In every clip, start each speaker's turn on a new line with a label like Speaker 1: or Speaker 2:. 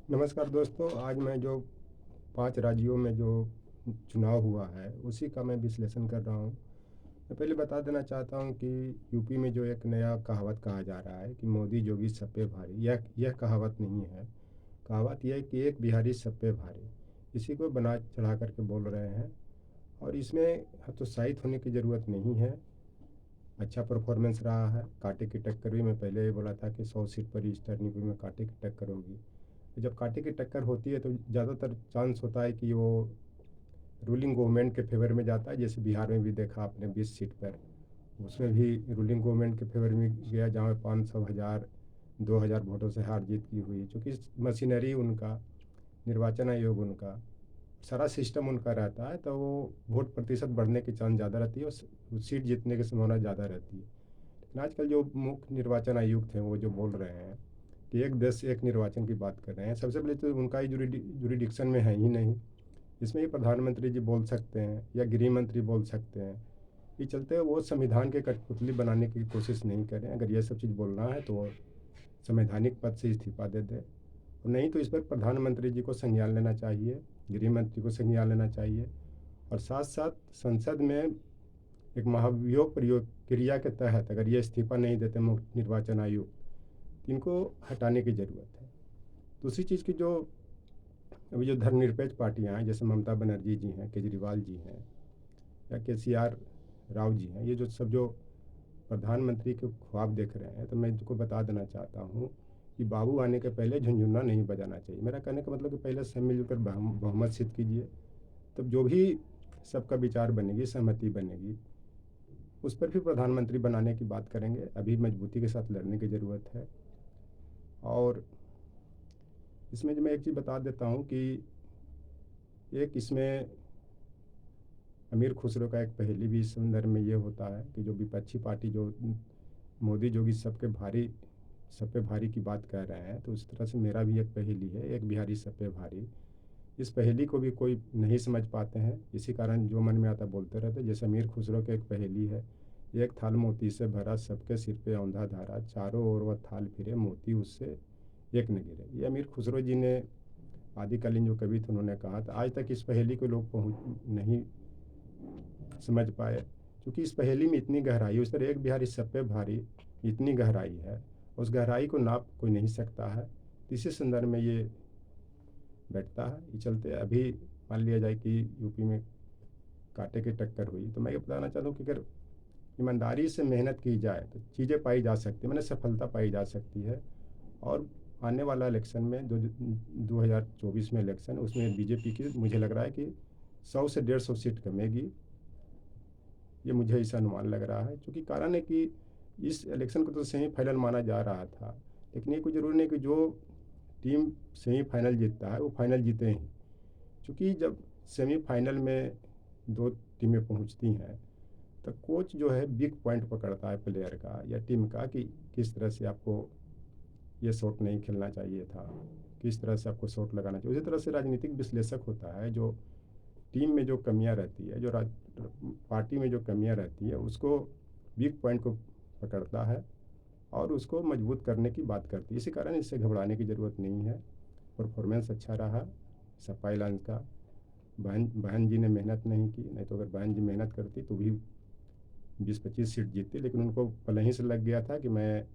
Speaker 1: नमस्कार दोस्तों, आज मैं जो 5 राज्यों में जो चुनाव हुआ है, उसी का मैं विश्लेषण कर रहा हूँ। मैं पहले बता देना चाहता हूँ कि यूपी में जो एक नया कहावत कहा जा रहा है कि मोदी जोगी सब पे भारी, यह कहावत नहीं है। कहावत यह है कि एक बिहारी सब पे भारी। इसी को बना चढ़ा करके बोल रहे हैं और इसमें हतोत्साहित होने की ज़रूरत नहीं है। अच्छा परफॉर्मेंस रहा है, कांटे की टक्कर भी। मैं पहले ही बोला था कि 100 सीट पर इस टर्निंग में कांटे की टक्कर होगी। जब कांटे की टक्कर होती है तो ज़्यादातर चांस होता है कि वो रूलिंग गवर्नमेंट के फेवर में जाता है। जैसे बिहार में भी देखा आपने 20 सीट पर, उसमें भी रूलिंग गवर्नमेंट के फेवर में गया, जहाँ 500 हज़ार 2000 वोटों से हार जीत की हुई। चूँकि मशीनरी उनका, निर्वाचन आयोग उनका, सारा सिस्टम उनका रहता है, तो वो वोट प्रतिशत बढ़ने की चांस ज़्यादा रहती है और सीट जीतने की संभावना ज़्यादा रहती है। लेकिन आजकल जो मुख्य निर्वाचन आयुक्त हैं वो जो बोल रहे हैं कि एक देश एक निर्वाचन की बात कर रहे हैं, सबसे पहले तो उनका ही जुरिडिक्शन में है ही नहीं। इसमें ही प्रधानमंत्री जी बोल सकते हैं या गृह मंत्री बोल सकते हैं। ये चलते वो संविधान के कठपुतली बनाने की कोशिश नहीं करें। अगर ये सब चीज़ बोलना है तो वो संवैधानिक पद से इस्तीफा दे दें, और नहीं तो इस पर प्रधानमंत्री जी को संज्ञान लेना चाहिए, गृह मंत्री को संज्ञान लेना चाहिए। और साथ साथ संसद में एक महाभियोग प्रक्रिया के तहत अगर ये इस्तीफा नहीं देते मुख्य निर्वाचन आयुक्त, तो इनको हटाने की ज़रूरत है। दूसरी चीज़ की जो अभी जो धर्मनिरपेक्ष पार्टियां हैं, जैसे ममता बनर्जी जी हैं, केजरीवाल जी हैं या केसीआर राव जी हैं, ये जो सब जो प्रधानमंत्री के ख्वाब देख रहे हैं, तो मैं इनको बता देना चाहता हूँ कि बाबू आने के पहले झुनझुना नहीं बजाना चाहिए। मेरा कहने का मतलब कि पहले सब मिलकर बहुमत सिद्ध कीजिए, तब जो भी सबका विचार बनेगी, सहमति बनेगी, उस पर भी प्रधानमंत्री बनाने की बात करेंगे। अभी मजबूती के साथ लड़ने की ज़रूरत है। और इसमें जो मैं एक चीज़ बता देता हूँ कि एक इसमें अमीर खुसरो का एक पहेली भी इस संदर्भ में ये होता है कि जो विपक्षी पार्टी जो मोदी जोगी सब पे भारी की बात कह रहे हैं, तो उस तरह से मेरा भी एक पहेली है, एक बिहारी सब पे भारी। इस पहेली को भी कोई नहीं समझ पाते हैं, इसी कारण जो मन में आता बोलते रहते। जैसे अमीर खुसरो की एक पहेली है, एक थाल मोती से भरा, सबके सिर पे औंधा धारा, चारों ओर वह थाल फिरे, मोती उससे एक न गिरे। ये अमीर खुसरो जी ने आदिकालीन जो कवि थे उन्होंने कहा था। आज तक इस पहेली को लोग पहुँच नहीं समझ पाए, क्योंकि इस पहेली में इतनी गहराई, उस तरह एक बिहारी सब पे भारी, इतनी गहराई है, उस गहराई को नाप कोई नहीं सकता है। तो इसी संदर्भ में ये बैठता है। ये चलते अभी मान लिया जाए कि यूपी में कांटे की टक्कर हुई, तो मैं ये बताना चाहता हूँ कि अगर ईमानदारी से मेहनत की जाए तो चीज़ें पाई जा सकती है, मैंने सफलता पाई जा सकती है। और आने वाला इलेक्शन में जो 2024 में इलेक्शन, उसमें बीजेपी की मुझे लग रहा है कि 100 से 150 सीट कमेगी। ये मुझे ऐसा अनुमान लग रहा है, क्योंकि कारण है कि इस इलेक्शन को तो सेमीफाइनल माना जा रहा था, लेकिन ये कोई ज़रूरी नहीं कि जो टीम सेमीफाइनल जीतता है वो फाइनल जीते ही। क्योंकि जब सेमीफाइनल में दो टीमें पहुंचती हैं, तो कोच जो है बिग पॉइंट पकड़ता है प्लेयर का या टीम का कि किस तरह से आपको ये शॉट नहीं खेलना चाहिए था, किस तरह से आपको शॉट लगाना चाहिए। उसी तरह से राजनीतिक विश्लेषक होता है जो टीम में जो कमियां रहती है, जो पार्टी में जो कमियां रहती है, उसको वीक पॉइंट को पकड़ता है और उसको मजबूत करने की बात करती है। इसी कारण इससे घबराने की ज़रूरत नहीं है। परफॉर्मेंस अच्छा रहा सपा लाइन का। बहन बहन जी ने मेहनत नहीं की, नहीं तो अगर बहन जी मेहनत करती तो भी 20-25 सीट जीतती, लेकिन उनको पहले ही से लग गया था कि मैं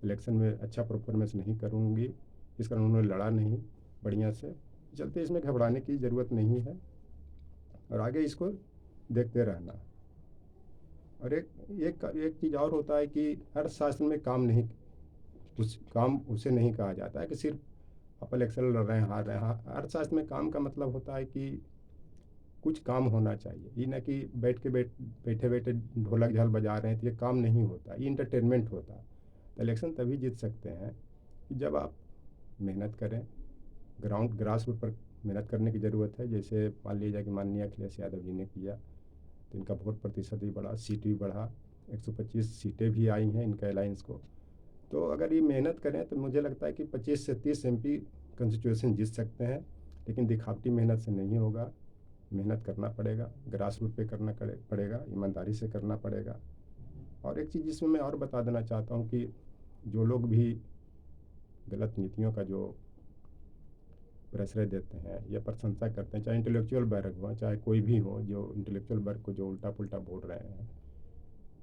Speaker 1: इलेक्शन में अच्छा परफॉर्मेंस नहीं करूँगी। इस कारण उन्होंने लड़ा नहीं बढ़िया से। चलते इसमें घबराने की ज़रूरत नहीं है और आगे इसको देखते रहना। और एक एक एक चीज़ और होता है कि हर शासन में काम नहीं, उस काम उसे नहीं कहा जाता है कि सिर्फ आप इलेक्शन लड़ रहे हैं, हार रहे हैं। हर शासन में काम का मतलब होता है कि कुछ काम होना चाहिए। ये ना कि बैठे बैठे ढोलक झाल बजा रहे हैं, तो ये काम नहीं होता, ये इंटरटेनमेंट होता है। तो इलेक्शन तभी जीत सकते हैं कि जब आप मेहनत करें, ग्राउंड ग्रास रूट पर मेहनत करने की ज़रूरत है। जैसे मान लीजिए कि माननीय अखिलेश यादव जी ने किया, तो इनका वोट प्रतिशत भी बढ़ा, सीट भी बढ़ा, 125 सीटें भी आई हैं इनका अलायंस को। तो अगर ये मेहनत करें तो मुझे लगता है कि 25 से 30 एमपी कंस्टिट्यूशन जीत सकते हैं। लेकिन दिखावटी मेहनत से नहीं होगा, मेहनत करना पड़ेगा, ग्रास रूट पे करना पड़ेगा, ईमानदारी से करना पड़ेगा। और एक चीज़ जिसमें मैं और बता देना चाहता हूँ कि जो लोग भी गलत नीतियों का जो प्रश्रय देते हैं या प्रशंसा करते हैं, चाहे इंटेलेक्चुअल वर्ग हो चाहे कोई भी हो, जो इंटेलेक्चुअल वर्ग को जो उल्टा पुल्टा बोल रहे हैं।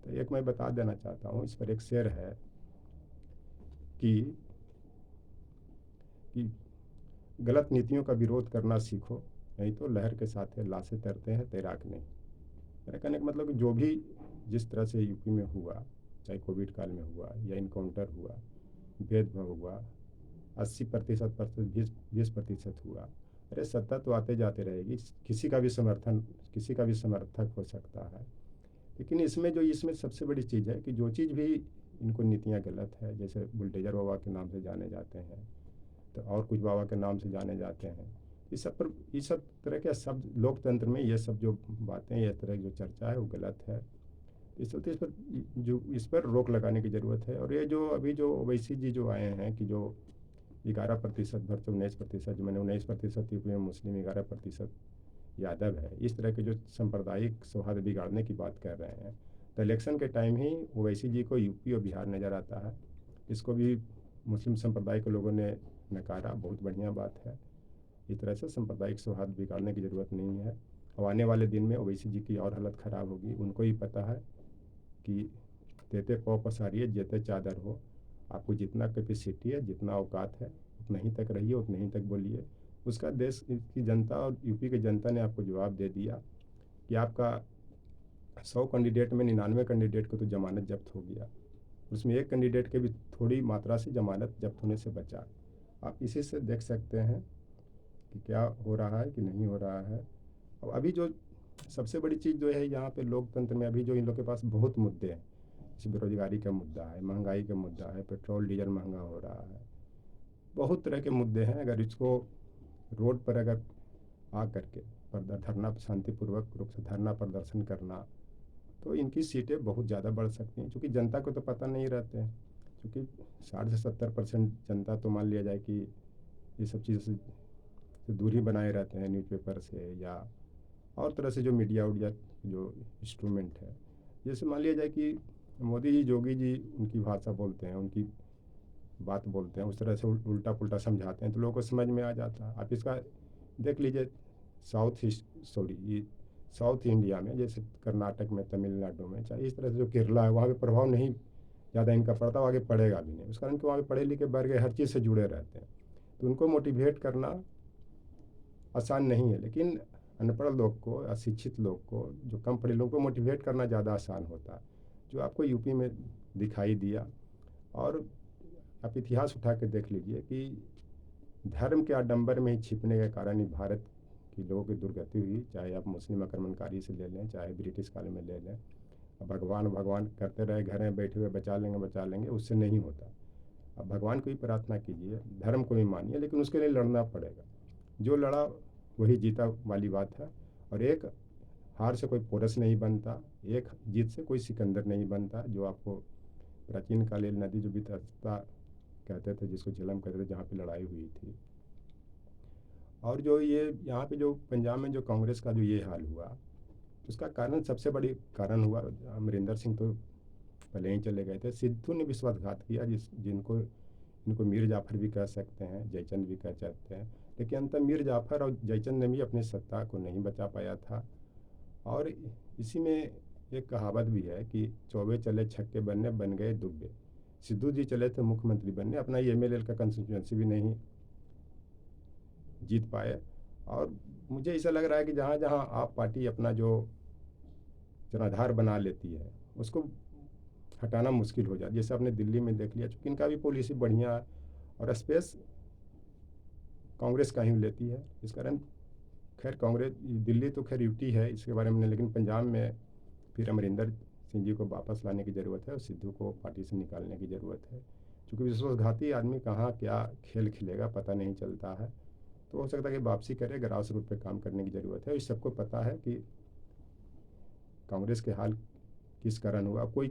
Speaker 1: तो एक मैं बता देना चाहता हूँ, इस पर एक शेर है कि कि गलत नीतियों का विरोध करना सीखो, नहीं तो लहर के साथ है लाशें तैरते हैं तैराक नहीं। मेरा कहने का मतलब कि जो भी जिस तरह से यूपी में हुआ, चाहे कोविड काल में हुआ या इनकाउंटर हुआ, भेदभाव हुआ, 80% पर 20% हुआ। अरे सत्ता तो आते जाते रहेगी, किसी का भी समर्थक हो सकता है। लेकिन इसमें सबसे बड़ी चीज़ है कि जो चीज़ भी इनको नीतियाँ गलत है, जैसे बुलडोजर बाबा के नाम से जाने जाते हैं, तो और कुछ बाबा के नाम से जाने जाते हैं, ये सब तरह के शब्द लोकतंत्र में, ये सब जो बातें, ये तरह की जो चर्चा है वो गलत है। इस पर रोक लगाने की ज़रूरत है। और ये जो अभी जो ओवैसी जी जो आए हैं कि जो 11% भर तो 19%, जो मैंने 19% यूपी में मुस्लिम, 11% यादव है, इस तरह के जो सांप्रदायिक सौहार्द बिगाड़ने की बात कर रहे हैं, तो इलेक्शन के टाइम ही ओवैसी जी को यूपी और बिहार नज़र आता है। इसको भी मुस्लिम संप्रदाय के लोगों ने नकारा, बहुत बढ़िया बात है। इस तरह से सांप्रदायिक सौहार्द बिगाड़ने की ज़रूरत नहीं है। और आने वाले दिन में ओवैसी जी की और हालत ख़राब होगी। उनको ही पता है कि तेते पौ पसारिए जेते चादर हो। आपको जितना कैपेसिटी है, जितना औकात है, उतना ही तक रहिए, उतना ही तक बोलिए। उसका देश की जनता और यूपी की जनता ने आपको जवाब दे दिया कि आपका 100 कैंडिडेट में 99 कैंडिडेट को तो जमानत जब्त हो गया, उसमें एक कैंडिडेट के भी थोड़ी मात्रा से जमानत जब्त होने से बचा। आप इसी से देख सकते हैं कि क्या हो रहा है कि नहीं हो रहा है। और अभी जो सबसे बड़ी चीज़ जो है यहाँ पे लोकतंत्र में, अभी जो इन लोग के पास बहुत मुद्दे हैं, जैसे बेरोजगारी का मुद्दा है, महंगाई का मुद्दा है, पेट्रोल डीजल महंगा हो रहा है, बहुत तरह के मुद्दे हैं। अगर इसको रोड पर अगर आ करके धरना, शांतिपूर्वक रूप से धरना प्रदर्शन करना, तो इनकी सीटें बहुत ज़्यादा बढ़ सकती हैं। क्योंकि जनता को तो पता नहीं रहते हैं, क्योंकि 60 से 70% जनता तो मान लिया जाए कि ये सब चीज़ से दूरी बनाए रहते हैं, न्यूज़पेपर से या और तरह से जो मीडिया उडिया जो इंस्ट्रूमेंट है। जैसे मान लिया जाए कि मोदी जी, योगी जी उनकी भाषा बोलते हैं, उनकी बात बोलते हैं, उस तरह से उल्टा पुल्टा समझाते हैं तो लोगों को समझ में आ जाता है। आप इसका देख लीजिए, ये साउथ इंडिया में, जैसे कर्नाटक में, तमिलनाडु में, चाहे इस तरह से जो केरला है, वहाँ पे प्रभाव नहीं ज़्यादा इनका पड़ता, आगे पड़ेगा भी नहीं। उस कारण कि वहाँ पे पढ़े लिखे वर्ग हर चीज़ से जुड़े रहते हैं, तो उनको मोटिवेट करना आसान नहीं है। लेकिन अनपढ़ लोग को, अशिक्षित लोग को, जो कम पढ़े लोगों को मोटिवेट करना ज़्यादा आसान होता है, जो आपको यूपी में दिखाई दिया। और आप इतिहास उठा के देख लीजिए कि धर्म के आडंबर में ही छिपने के कारण ही भारत की लोगों की दुर्गति हुई। चाहे आप मुस्लिम आक्रमणकारी से ले लें, चाहे ब्रिटिश काल में ले लें। अब भगवान भगवान करते रहे, घर में बैठे हुए बचा लेंगे, उससे नहीं होता। अब भगवान को ही प्रार्थना कीजिए, धर्म को भी मानिए, लेकिन उसके लिए लड़ना पड़ेगा। जो लड़ा वही जीता वाली बात है। और एक हार से कोई पोरस नहीं बनता, एक जीत से कोई सिकंदर नहीं बनता। जो आपको प्राचीन कालीन नदी जो बितस्ता कहते थे, जिसको झेलम कहते थे, जहाँ पे लड़ाई हुई थी। और जो ये यहाँ पे जो पंजाब में जो कांग्रेस का जो ये हाल हुआ, उसका कारण, सबसे बड़ी कारण हुआ, अमरिंदर सिंह तो पहले ही चले गए थे, सिद्धू ने विश्वासघात किया, जिनको इनको मीर जाफ़र भी कह सकते हैं, जयचंद भी कह सकते हैं। लेकिन अंत मीर जाफ़र और जयचंद ने भी अपनी सत्ता को नहीं बचा पाया था। और इसी में एक कहावत भी है कि चौबे चले छक्के बनने, बन गए दुब्बे। सिद्धू जी चले थे मुख्यमंत्री बनने, अपना एमएलए का कंस्टिट्यूंसी भी नहीं जीत पाए। और मुझे ऐसा लग रहा है कि जहाँ जहाँ आप पार्टी अपना जो जनाधार बना लेती है, उसको हटाना मुश्किल हो जाए। जैसे आपने दिल्ली में देख लिया, चूँकि इनका भी पॉलिसी बढ़िया है और स्पेस कांग्रेस का ही लेती है। इस कारण खैर कांग्रेस, दिल्ली तो खैर यूटी है, इसके बारे में नहीं, लेकिन पंजाब में फिर अमरिंदर सिंह जी को वापस लाने की ज़रूरत है और सिद्धू को पार्टी से निकालने की ज़रूरत है। क्योंकि विश्वासघाती आदमी कहाँ क्या खेल खेलेगा पता नहीं चलता है। तो हो सकता है कि वापसी करे, ग्रास रूट पे काम करने की ज़रूरत है। इस सबको पता है कि कांग्रेस के हाल किस कारण हुआ। कोई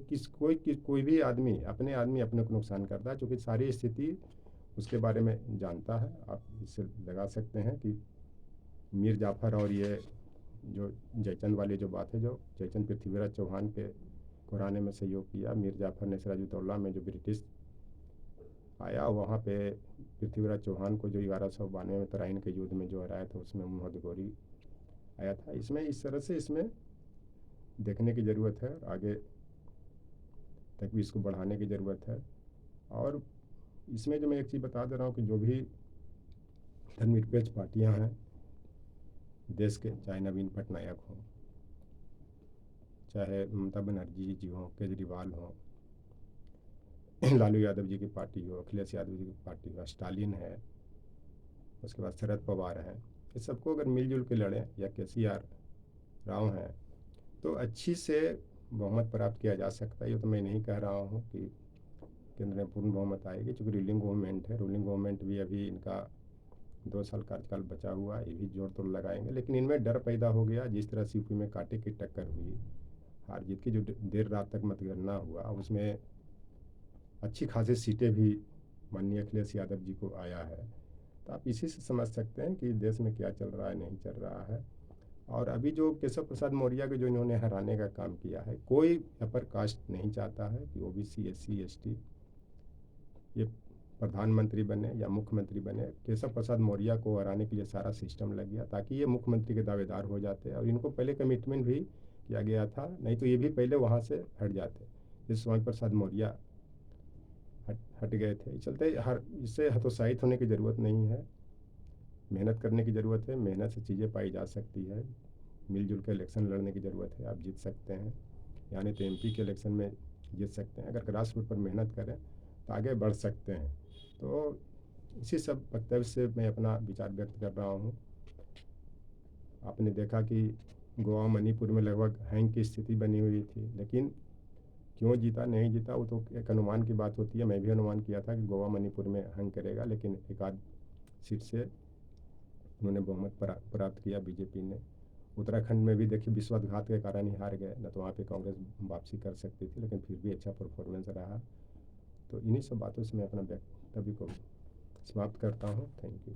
Speaker 1: भी आदमी अपने को नुकसान करता है, क्योंकि सारी स्थिति उसके बारे में जानता है। आप इससे लगा सकते हैं कि मीर जाफ़र और ये जो जयचंद वाली जो बात है, जो जयचंद पृथ्वीराज चौहान के घुराने में सहयोग किया, मीर जाफ़र ने सिराजुद्दौला में जो ब्रिटिश आया वहाँ पे पृथ्वीराज चौहान को जो 1192 में तराइन के युद्ध में जो हराया था उसमें मोहम्मद गौरी आया था। इसमें इस तरह से इसमें देखने की ज़रूरत है, आगे तक भी इसको बढ़ाने की ज़रूरत है। और इसमें जो मैं एक चीज़ बता दे रहा हूँ कि जो भी धर्मनिरपेक्ष पार्टियाँ हैं देश के, चाहे नवीन पटनायक हों, चाहे ममता बनर्जी जी हों, केजरीवाल हों, लालू यादव जी की पार्टी हो, अखिलेश यादव जी की पार्टी हो, स्टालिन है, उसके बाद शरद पवार हैं, ये सबको अगर मिलजुल के लड़ें, या KCR राव हैं, तो अच्छी से बहुमत प्राप्त किया जा सकता है। ये तो मैं नहीं कह रहा हूँ कि केंद्र में पूर्ण बहुमत आएगी, चूँकि रूलिंग गवर्नमेंट है, रूलिंग गवर्नमेंट भी अभी इनका 2 साल कार्यकाल बचा हुआ, ये भी जोर तोड़ लगाएंगे। लेकिन इनमें डर पैदा हो गया, जिस तरह से यूपी में कांटे की टक्कर हुई, हार जीत की जो देर रात तक मतगणना हुआ, उसमें अच्छी खासी सीटें भी माननीय अखिलेश यादव जी को आया है। तो आप इसी से समझ सकते हैं कि देश में क्या चल रहा है, नहीं चल रहा है। और अभी जो केशव प्रसाद मौर्य के जो इन्होंने हराने का काम किया है, कोई अपर कास्ट नहीं चाहता है कि OBC SC ST ये प्रधानमंत्री बने या मुख्यमंत्री बने। केशव प्रसाद मौर्य को हराने के लिए सारा सिस्टम लग गया ताकि ये मुख्यमंत्री के दावेदार हो जाते, और इनको पहले कमिटमेंट भी किया गया था, नहीं तो ये भी पहले वहाँ से हट जाते। जिस स्वामी प्रसाद मौर्य हट गए थे, इस चलते इससे हतोत्साहित होने की ज़रूरत नहीं है, मेहनत करने की ज़रूरत है, मेहनत से चीज़ें पाई जा सकती है, मिलजुल के इलेक्शन लड़ने की ज़रूरत है, आप जीत सकते हैं। यानी तो MP के इलेक्शन में जीत सकते हैं, अगर ग्रास रूट पर मेहनत करें तो आगे बढ़ सकते हैं। तो इसी सब वक्तव्य से मैं अपना विचार व्यक्त कर रहा हूँ। आपने देखा कि गोवा मणिपुर में लगभग हैंग की स्थिति बनी हुई थी, लेकिन क्यों जीता नहीं जीता वो तो एक अनुमान की बात होती है। मैं भी अनुमान किया था कि गोवा मणिपुर में हैंग करेगा, लेकिन एक आध सीट से उन्होंने बहुमत प्राप्त किया बीजेपी ने। उत्तराखंड में भी देखिए विश्वासघात के कारण ही हार गए, न तो वहाँ पे कांग्रेस वापसी कर सकती थी, लेकिन फिर भी अच्छा परफॉर्मेंस रहा। तो इन्हीं सब बातों से मैं अपना वक्तव्य को समाप्त करता हूँ। Thank you.